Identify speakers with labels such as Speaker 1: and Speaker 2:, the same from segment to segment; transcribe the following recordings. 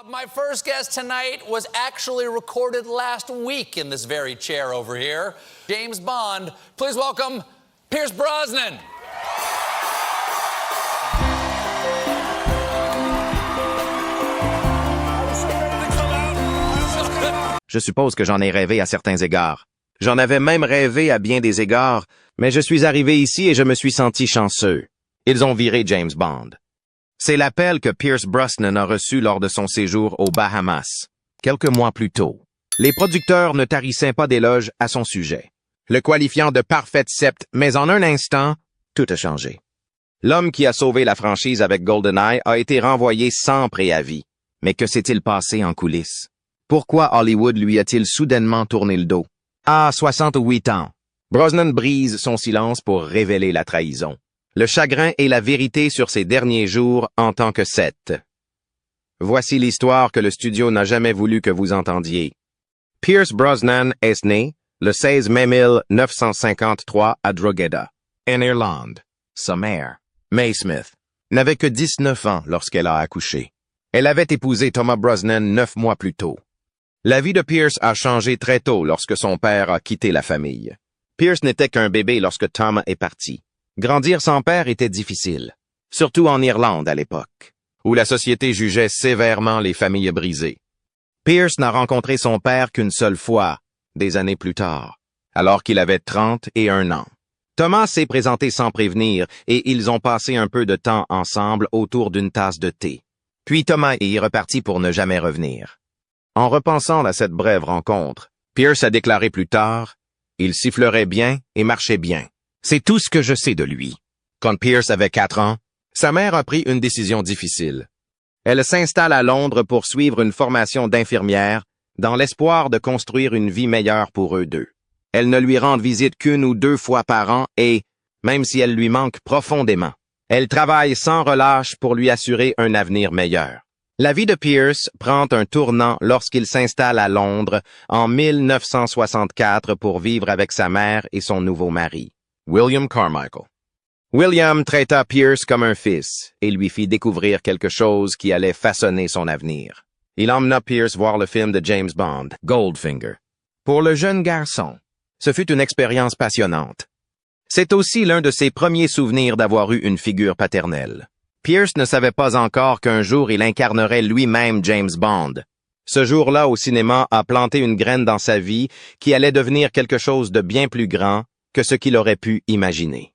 Speaker 1: My first guest tonight was actually recorded last week in this very chair over here. James Bond. Please welcome Pierce Brosnan.
Speaker 2: Je suppose que j'en ai rêvé à certains égards. J'en avais même rêvé à bien des égards, mais je suis arrivé ici et je me suis senti chanceux. Ils ont viré James Bond. C'est l'appel que Pierce Brosnan a reçu lors de son séjour aux Bahamas, quelques mois plus tôt. Les producteurs ne tarissaient pas d'éloges à son sujet, le qualifiant de parfait sept, mais en un instant, tout a changé. L'homme qui a sauvé la franchise avec GoldenEye a été renvoyé sans préavis. Mais que s'est-il passé en coulisses? Pourquoi Hollywood lui a-t-il soudainement tourné le dos? À 68 ans, Brosnan brise son silence pour révéler la trahison. Le chagrin et la vérité sur ses derniers jours en tant que Seth. Voici l'histoire que le studio n'a jamais voulu que vous entendiez. Pierce Brosnan est né le 16 mai 1953 à Drogheda, en Irlande. Sa mère, Mae Smith, n'avait que 19 ans lorsqu'elle a accouché. Elle avait épousé Thomas Brosnan 9 mois plus tôt. La vie de Pierce a changé très tôt lorsque son père a quitté la famille. Pierce n'était qu'un bébé lorsque Tom est parti. Grandir sans père était difficile, surtout en Irlande à l'époque, où la société jugeait sévèrement les familles brisées. Pierce n'a rencontré son père qu'une seule fois, des années plus tard, alors qu'il avait 31 ans. Thomas s'est présenté sans prévenir et ils ont passé un peu de temps ensemble autour d'une tasse de thé. Puis Thomas est reparti pour ne jamais revenir. En repensant à cette brève rencontre, Pierce a déclaré plus tard « Il sifflerait bien et marchait bien. C'est tout ce que je sais de lui. » Quand Pierce avait 4 ans, sa mère a pris une décision difficile. Elle s'installe à Londres pour suivre une formation d'infirmière dans l'espoir de construire une vie meilleure pour eux deux. Elle ne lui rend visite qu'une ou deux fois par an et, même si elle lui manque profondément, elle travaille sans relâche pour lui assurer un avenir meilleur. La vie de Pierce prend un tournant lorsqu'il s'installe à Londres en 1964 pour vivre avec sa mère et son nouveau mari, William Carmichael. William traita Pierce comme un fils et lui fit découvrir quelque chose qui allait façonner son avenir. Il emmena Pierce voir le film de James Bond, Goldfinger. Pour le jeune garçon, ce fut une expérience passionnante. C'est aussi l'un de ses premiers souvenirs d'avoir eu une figure paternelle. Pierce ne savait pas encore qu'un jour il incarnerait lui-même James Bond. Ce jour-là au cinéma a planté une graine dans sa vie qui allait devenir quelque chose de bien plus grand que ce qu'il aurait pu imaginer.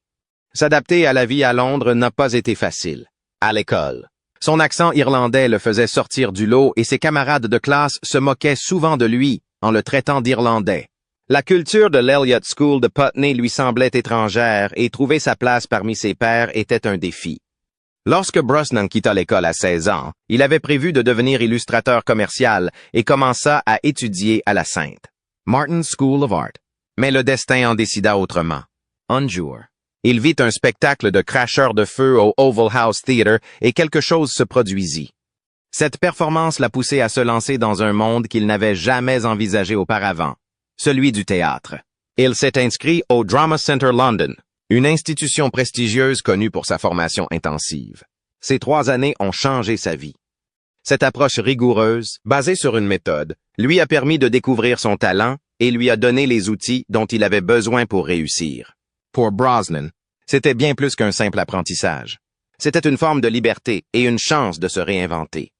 Speaker 2: S'adapter à la vie à Londres n'a pas été facile. À l'école, son accent irlandais le faisait sortir du lot et ses camarades de classe se moquaient souvent de lui en le traitant d'Irlandais. La culture de l'Elliott School de Putney lui semblait étrangère et trouver sa place parmi ses pairs était un défi. Lorsque Brosnan quitta l'école à 16 ans, il avait prévu de devenir illustrateur commercial et commença à étudier à la Sainte Martin School of Art. Mais le destin en décida autrement. Un jour, il vit un spectacle de cracheurs de feu au Oval House Theatre et quelque chose se produisit. Cette performance l'a poussé à se lancer dans un monde qu'il n'avait jamais envisagé auparavant, celui du théâtre. Il s'est inscrit au Drama Centre London, une institution prestigieuse connue pour sa formation intensive. Ces 3 années ont changé sa vie. Cette approche rigoureuse, basée sur une méthode, lui a permis de découvrir son talent et lui a donné les outils dont il avait besoin pour réussir. Pour Brosnan, c'était bien plus qu'un simple apprentissage. C'était une forme de liberté et une chance de se réinventer.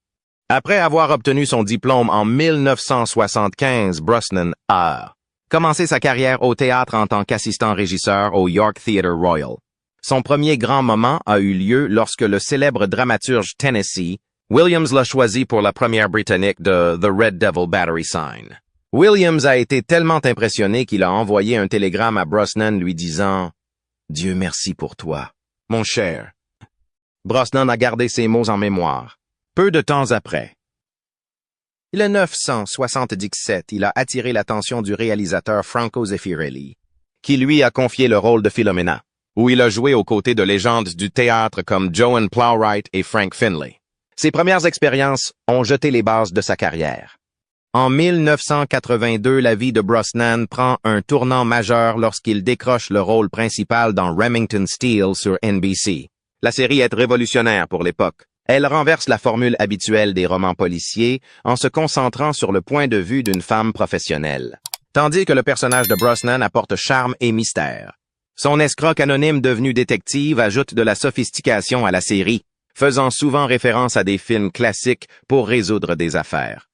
Speaker 2: Après avoir obtenu son diplôme en 1975, Brosnan a commencé sa carrière au théâtre en tant qu'assistant-régisseur au York Theatre Royal. Son premier grand moment a eu lieu lorsque le célèbre dramaturge Tennessee, Williams l'a choisi pour la première britannique de The Red Devil Battery Sign. Williams a été tellement impressionné qu'il a envoyé un télégramme à Brosnan lui disant « Dieu merci pour toi, mon cher ». Brosnan a gardé ces mots en mémoire. Peu de temps après, le 977, il a attiré l'attention du réalisateur Franco Zeffirelli, qui lui a confié le rôle de Philomena, où il a joué aux côtés de légendes du théâtre comme Joan Plowright et Frank Finlay. Ses premières expériences ont jeté les bases de sa carrière. En 1982, la vie de Brosnan prend un tournant majeur lorsqu'il décroche le rôle principal dans Remington Steele sur NBC. La série est révolutionnaire pour l'époque. Elle renverse la formule habituelle des romans policiers en se concentrant sur le point de vue d'une femme professionnelle. Tandis que le personnage de Brosnan apporte charme et mystère. Son escroc anonyme devenu détective ajoute de la sophistication à la série, faisant souvent référence à des films classiques pour résoudre des affaires.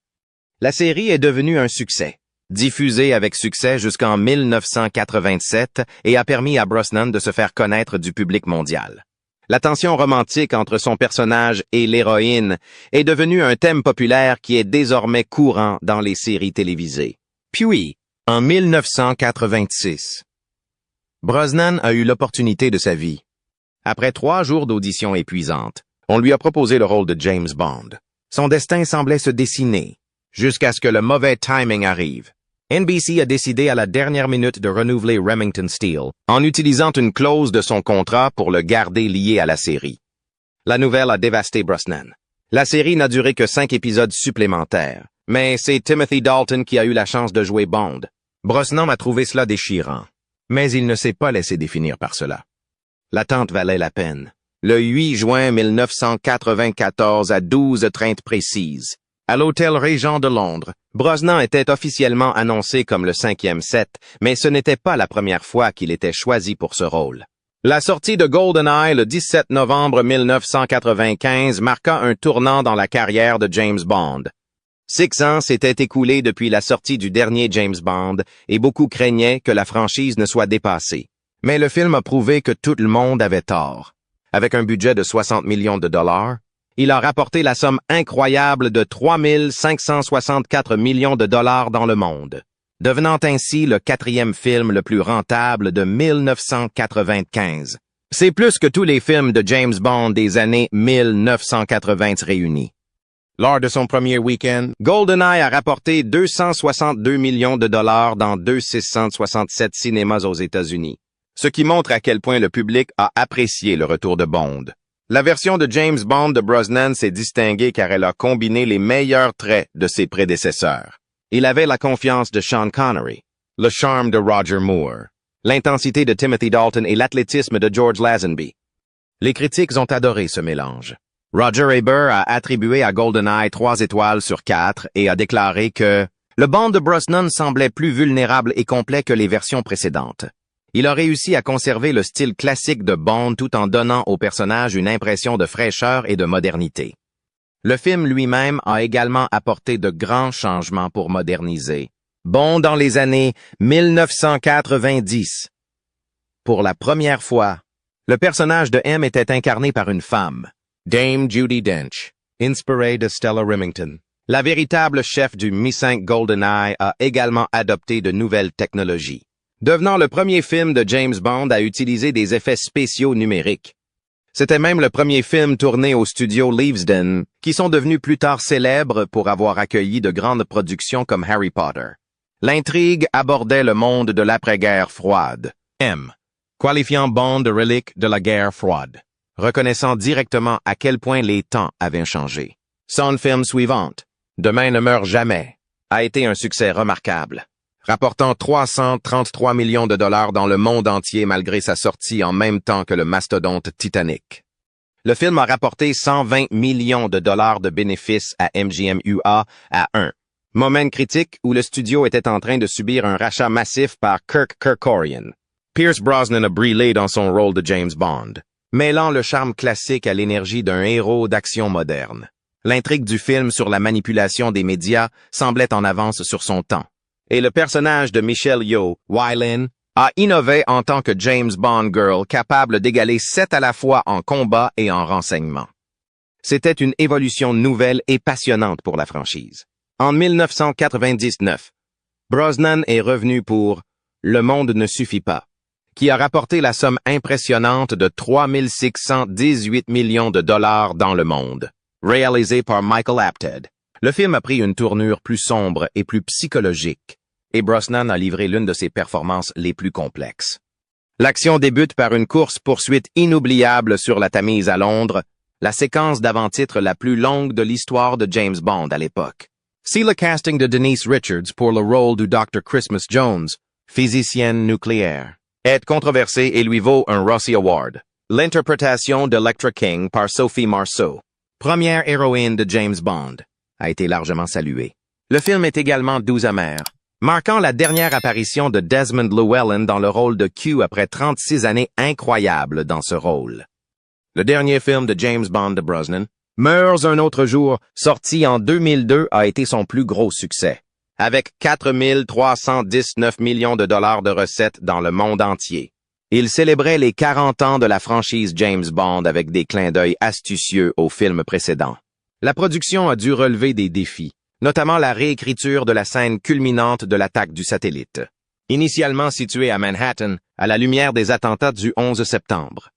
Speaker 2: La série est devenue un succès, diffusée avec succès jusqu'en 1987 et a permis à Brosnan de se faire connaître du public mondial. La tension romantique entre son personnage et l'héroïne est devenue un thème populaire qui est désormais courant dans les séries télévisées. Puis, en 1986, Brosnan a eu l'opportunité de sa vie. Après 3 jours d'audition épuisantes, on lui a proposé le rôle de James Bond. Son destin semblait se dessiner, jusqu'à ce que le mauvais timing arrive. NBC a décidé à la dernière minute de renouveler Remington Steele en utilisant une clause de son contrat pour le garder lié à la série. La nouvelle a dévasté Brosnan. La série n'a duré que 5 épisodes supplémentaires, mais c'est Timothy Dalton qui a eu la chance de jouer Bond. Brosnan a trouvé cela déchirant, mais il ne s'est pas laissé définir par cela. L'attente valait la peine. Le 8 juin 1994 à 12h30 précises, à l'Hôtel Régent de Londres, Brosnan était officiellement annoncé comme le 5e set, mais ce n'était pas la première fois qu'il était choisi pour ce rôle. La sortie de GoldenEye le 17 novembre 1995 marqua un tournant dans la carrière de James Bond. 6 ans s'étaient écoulés depuis la sortie du dernier James Bond et beaucoup craignaient que la franchise ne soit dépassée. Mais le film a prouvé que tout le monde avait tort. Avec un budget de 60 millions de dollars, il a rapporté la somme incroyable de 3 564 millions de dollars dans le monde, devenant ainsi le 4e film le plus rentable de 1995. C'est plus que tous les films de James Bond des années 1980 réunis. Lors de son premier week-end, GoldenEye a rapporté 262 millions de dollars dans 667 cinémas aux États-Unis, ce qui montre à quel point le public a apprécié le retour de Bond. La version de James Bond de Brosnan s'est distinguée car elle a combiné les meilleurs traits de ses prédécesseurs. Il avait la confiance de Sean Connery, le charme de Roger Moore, l'intensité de Timothy Dalton et l'athlétisme de George Lazenby. Les critiques ont adoré ce mélange. Roger Ebert a attribué à GoldenEye 3 étoiles sur 4 et a déclaré que le Bond de Brosnan semblait plus vulnérable et complet que les versions précédentes. Il a réussi à conserver le style classique de Bond tout en donnant au personnage une impression de fraîcheur et de modernité. Le film lui-même a également apporté de grands changements pour moderniser Bond dans les années 1990. Pour la première fois, le personnage de M était incarné par une femme, Dame Judi Dench, inspirée de Stella Remington. La véritable chef du Mi-5 GoldenEye a également adopté de nouvelles technologies, devenant le premier film de James Bond à utiliser des effets spéciaux numériques. C'était même le premier film tourné au studio Leavesden, qui sont devenus plus tard célèbres pour avoir accueilli de grandes productions comme Harry Potter. L'intrigue abordait le monde de l'après-guerre froide, M, qualifiant Bond de relique de la guerre froide, reconnaissant directement à quel point les temps avaient changé. Son film suivante, Demain ne meurt jamais, a été un succès remarquable, rapportant 333 millions de dollars dans le monde entier malgré sa sortie en même temps que le mastodonte Titanic. Le film a rapporté 120 millions de dollars de bénéfices à MGM UA à 1. Moment critique où le studio était en train de subir un rachat massif par Kirk Kerkorian. Pierce Brosnan a brillé dans son rôle de James Bond, mêlant le charme classique à l'énergie d'un héros d'action moderne. L'intrigue du film sur la manipulation des médias semblait en avance sur son temps. Et le personnage de Michelle Yeoh, Wai-Lin, a innové en tant que James Bond girl capable d'égaler 7 à la fois en combat et en renseignement. C'était une évolution nouvelle et passionnante pour la franchise. En 1999, Brosnan est revenu pour Le monde ne suffit pas, qui a rapporté la somme impressionnante de 3 618 millions de dollars dans le monde, réalisé par Michael Apted. Le film a pris une tournure plus sombre et plus psychologique, et Brosnan a livré l'une de ses performances les plus complexes. L'action débute par une course-poursuite inoubliable sur la Tamise à Londres, la séquence d'avant-titre la plus longue de l'histoire de James Bond à l'époque. Si le casting de Denise Richards pour le rôle du Dr. Christmas Jones, physicienne nucléaire, est controversé et lui vaut un Razzie Award. L'interprétation d'Electra King par Sophie Marceau première héroïne de James Bond, a été largement saluée. Le film est également doux amer, marquant la dernière apparition de Desmond Llewellyn dans le rôle de Q après 36 années incroyables dans ce rôle. Le dernier film de James Bond de Brosnan, Meurt un autre jour, sorti en 2002, a été son plus gros succès, avec 4 319 millions de dollars de recettes dans le monde entier. Il célébrait les 40 ans de la franchise James Bond avec des clins d'œil astucieux aux films précédents. La production a dû relever des défis, notamment la réécriture de la scène culminante de l'attaque du satellite. Initialement située à Manhattan, à la lumière des attentats du 11 septembre.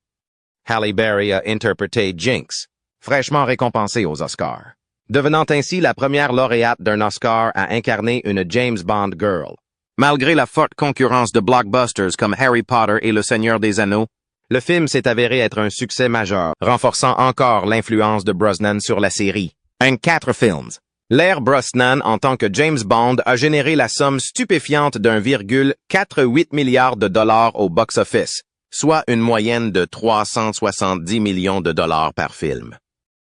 Speaker 2: Halle Berry a interprété Jinx, fraîchement récompensée aux Oscars, devenant ainsi la première lauréate d'un Oscar à incarner une James Bond girl. Malgré la forte concurrence de blockbusters comme Harry Potter et Le Seigneur des Anneaux, le film s'est avéré être un succès majeur, renforçant encore l'influence de Brosnan sur la série. En 4 films. L'ère Brosnan en tant que James Bond a généré la somme stupéfiante d'1,48 milliard de dollars au box-office, soit une moyenne de 370 millions de dollars par film.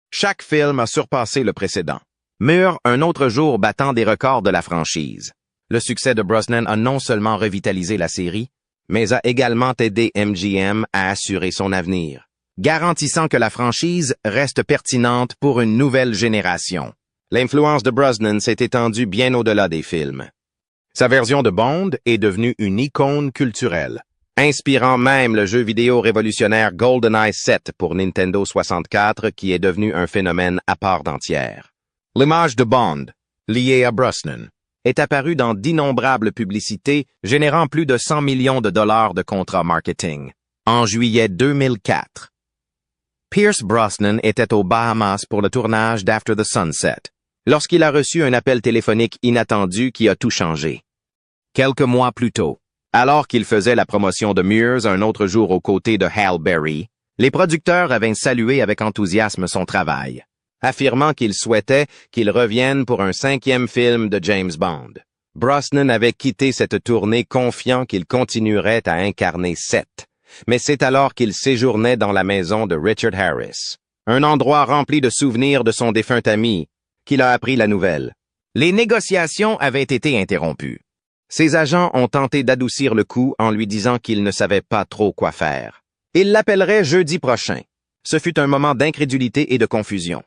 Speaker 2: Chaque film a surpassé le précédent. Meurt un autre jour battant des records de la franchise. Le succès de Brosnan a non seulement revitalisé la série, mais a également aidé MGM à assurer son avenir, garantissant que la franchise reste pertinente pour une nouvelle génération. L'influence de Brosnan s'est étendue bien au-delà des films. Sa version de Bond est devenue une icône culturelle, inspirant même le jeu vidéo révolutionnaire GoldenEye 7 pour Nintendo 64 qui est devenu un phénomène à part entière. L'image de Bond, liée à Brosnan, est apparue dans d'innombrables publicités générant plus de 100 millions de dollars de contrats marketing. En juillet 2004, Pierce Brosnan était aux Bahamas pour le tournage d'After the Sunset, lorsqu'il a reçu un appel téléphonique inattendu qui a tout changé. Quelques mois plus tôt, alors qu'il faisait la promotion de Meurt un autre jour aux côtés de Halle Berry, les producteurs avaient salué avec enthousiasme son travail, affirmant qu'ils souhaitaient qu'il revienne pour un 5e film de James Bond. Brosnan avait quitté cette tournée confiant qu'il continuerait à incarner Seth, mais c'est alors qu'il séjournait dans la maison de Richard Harris, un endroit rempli de souvenirs de son défunt ami, qu'il a appris la nouvelle. Les négociations avaient été interrompues. Ses agents ont tenté d'adoucir le coup en lui disant qu'ils ne savaient pas trop quoi faire. Ils l'appelleraient jeudi prochain. Ce fut un moment d'incrédulité et de confusion.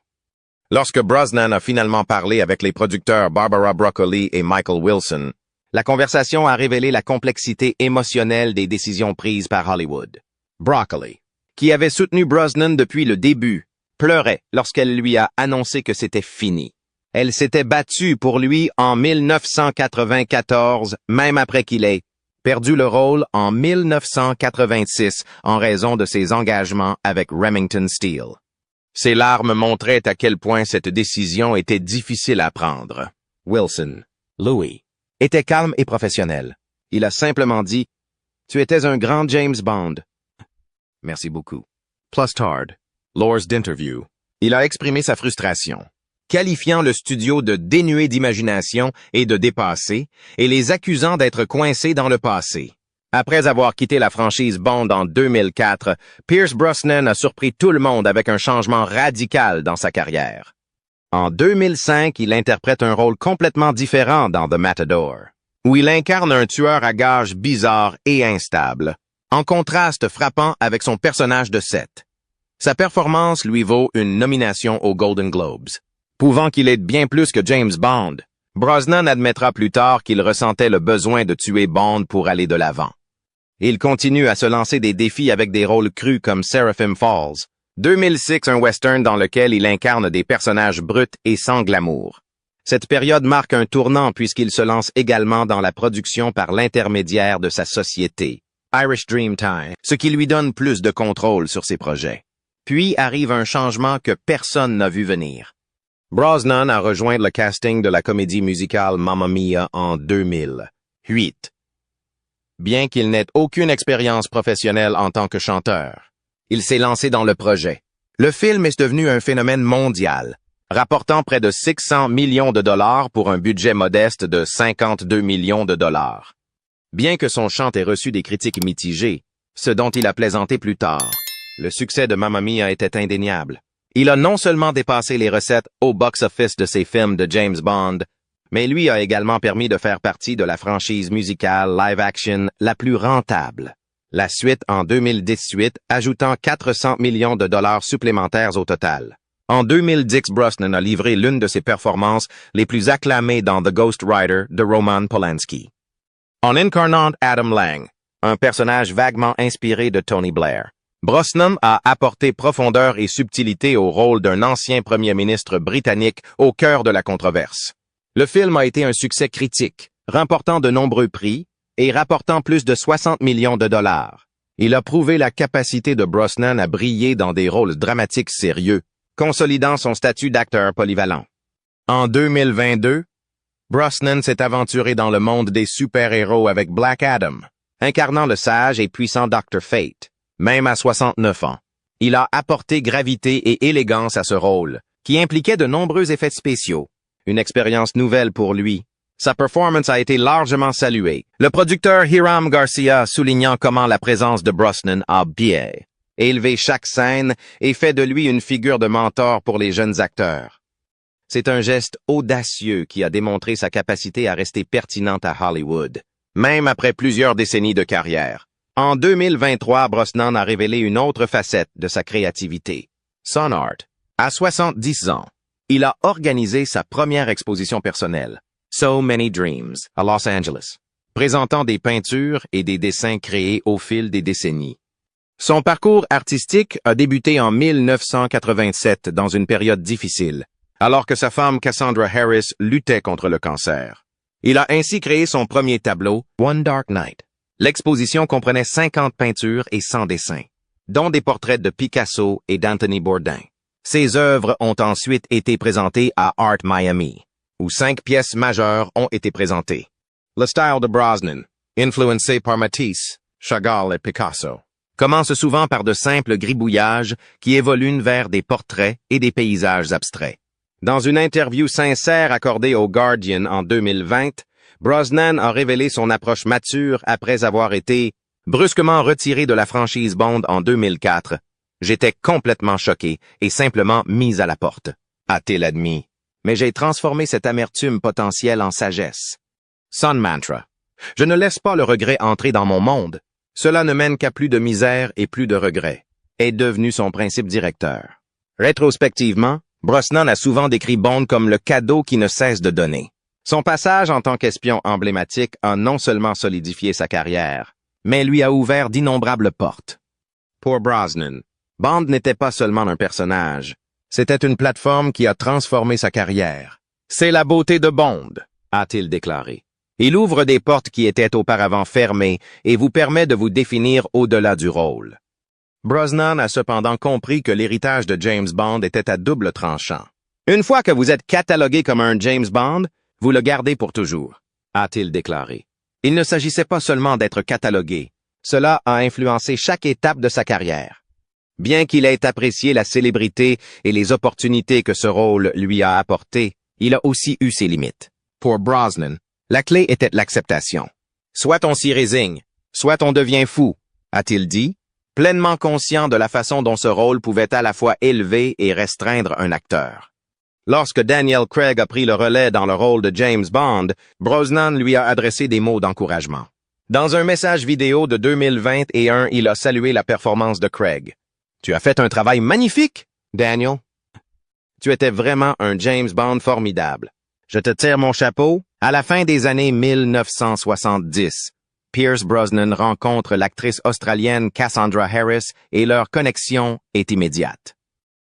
Speaker 2: Lorsque Brosnan a finalement parlé avec les producteurs Barbara Broccoli et Michael Wilson, la conversation a révélé la complexité émotionnelle des décisions prises par Hollywood. Broccoli, qui avait soutenu Brosnan depuis le début, pleurait lorsqu'elle lui a annoncé que c'était fini. Elle s'était battue pour lui en 1994, même après qu'il ait perdu le rôle en 1986 en raison de ses engagements avec Remington Steele. Ses larmes montraient à quel point cette décision était difficile à prendre. Wilson, Louis, était calme et professionnel. Il a simplement dit « Tu étais un grand James Bond. » Merci beaucoup. Plus tard, lors d'interview, il a exprimé sa frustration, qualifiant le studio de dénué d'imagination et de dépassé, et les accusant d'être coincés dans le passé. Après avoir quitté la franchise Bond en 2004, Pierce Brosnan a surpris tout le monde avec un changement radical dans sa carrière. En 2005, il interprète un rôle complètement différent dans The Matador, où il incarne un tueur à gages bizarre et instable, en contraste frappant avec son personnage de Seth. Sa performance lui vaut une nomination aux Golden Globes. Prouvant qu'il est bien plus que James Bond, Brosnan admettra plus tard qu'il ressentait le besoin de tuer Bond pour aller de l'avant. Il continue à se lancer des défis avec des rôles crus comme Seraphim Falls, 2006, un western dans lequel il incarne des personnages bruts et sans glamour. Cette période marque un tournant puisqu'il se lance également dans la production par l'intermédiaire de sa société, Irish Dreamtime, ce qui lui donne plus de contrôle sur ses projets. Puis arrive un changement que personne n'a vu venir. Brosnan a rejoint le casting de la comédie musicale Mamma Mia en 2008. Bien qu'il n'ait aucune expérience professionnelle en tant que chanteur, il s'est lancé dans le projet. Le film est devenu un phénomène mondial, rapportant près de 600 millions de dollars pour un budget modeste de 52 millions de dollars. Bien que son chant ait reçu des critiques mitigées, ce dont il a plaisanté plus tard, le succès de Mamma Mia était indéniable. Il a non seulement dépassé les recettes au box-office de ses films de James Bond, mais lui a également permis de faire partie de la franchise musicale live-action la plus rentable. La suite en 2018 ajoutant 400 millions de dollars supplémentaires au total. En 2010, Brosnan a livré l'une de ses performances les plus acclamées dans The Ghost Rider de Roman Polanski. En incarnant Adam Lang, un personnage vaguement inspiré de Tony Blair, Brosnan a apporté profondeur et subtilité au rôle d'un ancien premier ministre britannique au cœur de la controverse. Le film a été un succès critique, remportant de nombreux prix et rapportant plus de 60 millions de dollars. Il a prouvé la capacité de Brosnan à briller dans des rôles dramatiques sérieux, consolidant son statut d'acteur polyvalent. En 2022, Brosnan s'est aventuré dans le monde des super-héros avec Black Adam, incarnant le sage et puissant Dr. Fate, même à 69 ans. Il a apporté gravité et élégance à ce rôle, qui impliquait de nombreux effets spéciaux. Une expérience nouvelle pour lui. Sa performance a été largement saluée, le producteur Hiram Garcia soulignant comment la présence de Brosnan a bien élevé chaque scène et fait de lui une figure de mentor pour les jeunes acteurs. C'est un geste audacieux qui a démontré sa capacité à rester pertinente à Hollywood, même après plusieurs décennies de carrière. En 2023, Brosnan a révélé une autre facette de sa créativité. Son art. À 70 ans, il a organisé sa première exposition personnelle, So Many Dreams, à Los Angeles, présentant des peintures et des dessins créés au fil des décennies. Son parcours artistique a débuté en 1987 dans une période difficile, alors que sa femme Cassandra Harris luttait contre le cancer. Il a ainsi créé son premier tableau, One Dark Night. L'exposition comprenait 50 peintures et 100 dessins, dont des portraits de Picasso et d'Anthony Bourdain. Ces œuvres ont ensuite été présentées à Art Miami, où 5 pièces majeures ont été présentées. Le style de Brosnan, influencé par Matisse, Chagall et Picasso, commence souvent par de simples gribouillages qui évoluent vers des portraits et des paysages abstraits. Dans une interview sincère accordée au Guardian en 2020, Brosnan a révélé son approche mature après avoir été brusquement retiré de la franchise Bond en 2004. J'étais complètement choqué et simplement mis à la porte, a-t-il admis. Mais j'ai transformé cette amertume potentielle en sagesse. Son mantra. Je ne laisse pas le regret entrer dans mon monde. Cela ne mène qu'à plus de misère et plus de regrets, est devenu son principe directeur. Rétrospectivement, Brosnan a souvent décrit Bond comme le cadeau qui ne cesse de donner. Son passage en tant qu'espion emblématique a non seulement solidifié sa carrière, mais lui a ouvert d'innombrables portes. Pour Brosnan, Bond n'était pas seulement un personnage, c'était une plateforme qui a transformé sa carrière. C'est la beauté de Bond, a-t-il déclaré. Il ouvre des portes qui étaient auparavant fermées et vous permet de vous définir au-delà du rôle. Brosnan a cependant compris que l'héritage de James Bond était à double tranchant. Une fois que vous êtes catalogué comme un James Bond, vous le gardez pour toujours, a-t-il déclaré. Il ne s'agissait pas seulement d'être catalogué. Cela a influencé chaque étape de sa carrière. Bien qu'il ait apprécié la célébrité et les opportunités que ce rôle lui a apportées, il a aussi eu ses limites. Pour Brosnan, la clé était l'acceptation. Soit on s'y résigne, soit on devient fou, a-t-il dit, pleinement conscient de la façon dont ce rôle pouvait à la fois élever et restreindre un acteur. Lorsque Daniel Craig a pris le relais dans le rôle de James Bond, Brosnan lui a adressé des mots d'encouragement. Dans un message vidéo de 2021, il a salué la performance de Craig. « Tu as fait un travail magnifique, Daniel. Tu étais vraiment un James Bond formidable. Je te tire mon chapeau. » À la fin des années 1970, Pierce Brosnan rencontre l'actrice australienne Cassandra Harris et leur connexion est immédiate.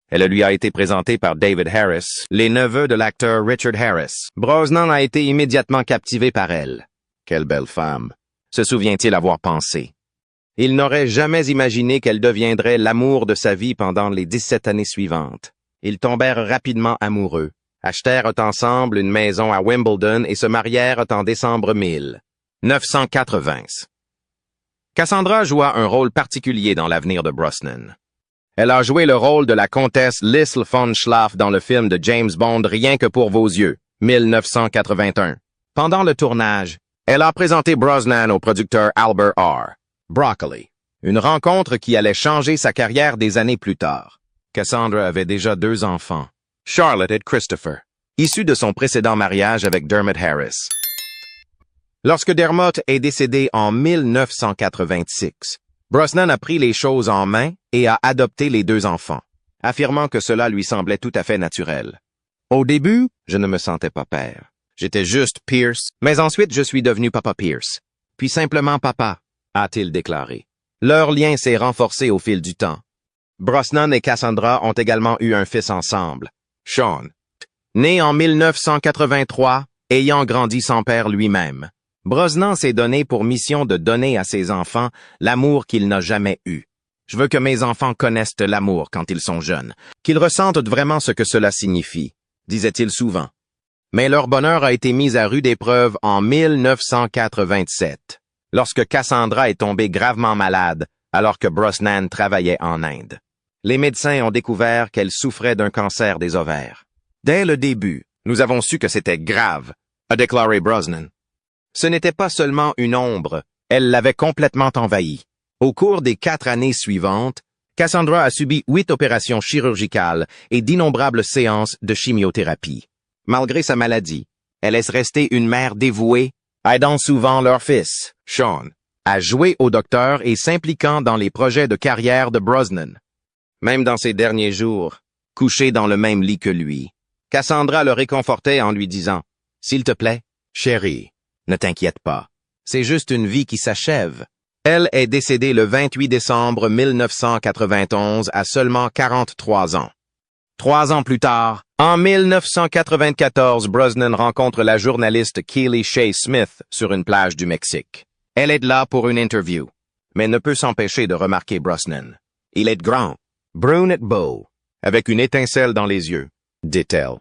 Speaker 2: Elle lui a été présentée par David Harris, les neveux de l'acteur Richard Harris. Brosnan a été immédiatement captivé par elle. Quelle belle femme, se souvient-il avoir pensé. Il n'aurait jamais imaginé qu'elle deviendrait l'amour de sa vie pendant les 17 années suivantes. Ils tombèrent rapidement amoureux, achetèrent ensemble une maison à Wimbledon et se marièrent en décembre 1980. Cassandra joua un rôle particulier dans l'avenir de Brosnan. Elle a joué le rôle de la comtesse Liesl von Schlaf dans le film de James Bond Rien que pour vos yeux, 1981. Pendant le tournage, elle a présenté Brosnan au producteur Albert R. Broccoli, une rencontre qui allait changer sa carrière des années plus tard. Cassandra avait déjà 2 enfants, Charlotte et Christopher, issus de son précédent mariage avec Dermot Harris. Lorsque Dermot est décédé en 1986, Brosnan a pris les choses en main et a adopté les 2 enfants, affirmant que cela lui semblait tout à fait naturel. Au début, je ne me sentais pas père. J'étais juste Pierce, mais ensuite je suis devenu Papa Pierce. Puis simplement papa, a-t-il déclaré. Leur lien s'est renforcé au fil du temps. Brosnan et Cassandra ont également eu un fils ensemble, Sean, né en 1983, ayant grandi sans père lui-même. Brosnan s'est donné pour mission de donner à ses enfants l'amour qu'il n'a jamais eu. Je veux que mes enfants connaissent l'amour quand ils sont jeunes, qu'ils ressentent vraiment ce que cela signifie, disait-il souvent. Mais leur bonheur a été mis à rude épreuve en 1987, lorsque Cassandra est tombée gravement malade alors que Brosnan travaillait en Inde. Les médecins ont découvert qu'elle souffrait d'un cancer des ovaires. Dès le début, nous avons su que c'était grave, a déclaré Brosnan. Ce n'était pas seulement une ombre, elle l'avait complètement envahie. Au cours des 4 années suivantes, Cassandra a subi 8 opérations chirurgicales et d'innombrables séances de chimiothérapie. Malgré sa maladie, elle est restée une mère dévouée, aidant souvent leur fils, Sean, à jouer au docteur et s'impliquant dans les projets de carrière de Brosnan. Même dans ses derniers jours, couchée dans le même lit que lui, Cassandra le réconfortait en lui disant « S'il te plaît, chérie, ne t'inquiète pas, c'est juste une vie qui s'achève. » Elle est décédée le 28 décembre 1991 à seulement 43 ans. 3 ans plus tard, en 1994, Brosnan rencontre la journaliste Keely Shea Smith sur une plage du Mexique. Elle est là pour une interview, mais ne peut s'empêcher de remarquer Brosnan. Il est grand, brun et beau, avec une étincelle dans les yeux, dit-elle.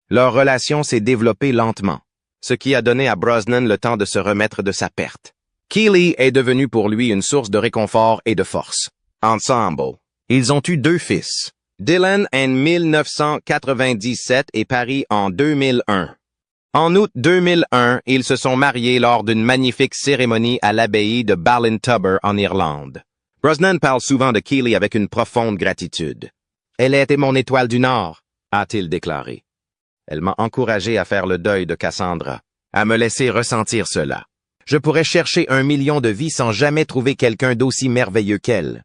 Speaker 2: Leur relation s'est développée lentement, ce qui a donné à Brosnan le temps de se remettre de sa perte. Keely est devenue pour lui une source de réconfort et de force. Ensemble, ils ont eu 2 fils, Dylan en 1997 et Paris en 2001. En août 2001, ils se sont mariés lors d'une magnifique cérémonie à l'abbaye de Ballintubber en Irlande. Brosnan parle souvent de Keely avec une profonde gratitude. « Elle a été mon étoile du Nord », a-t-il déclaré. Elle m'a encouragé à faire le deuil de Cassandra, à me laisser ressentir cela. Je pourrais chercher 1 million de vies sans jamais trouver quelqu'un d'aussi merveilleux qu'elle.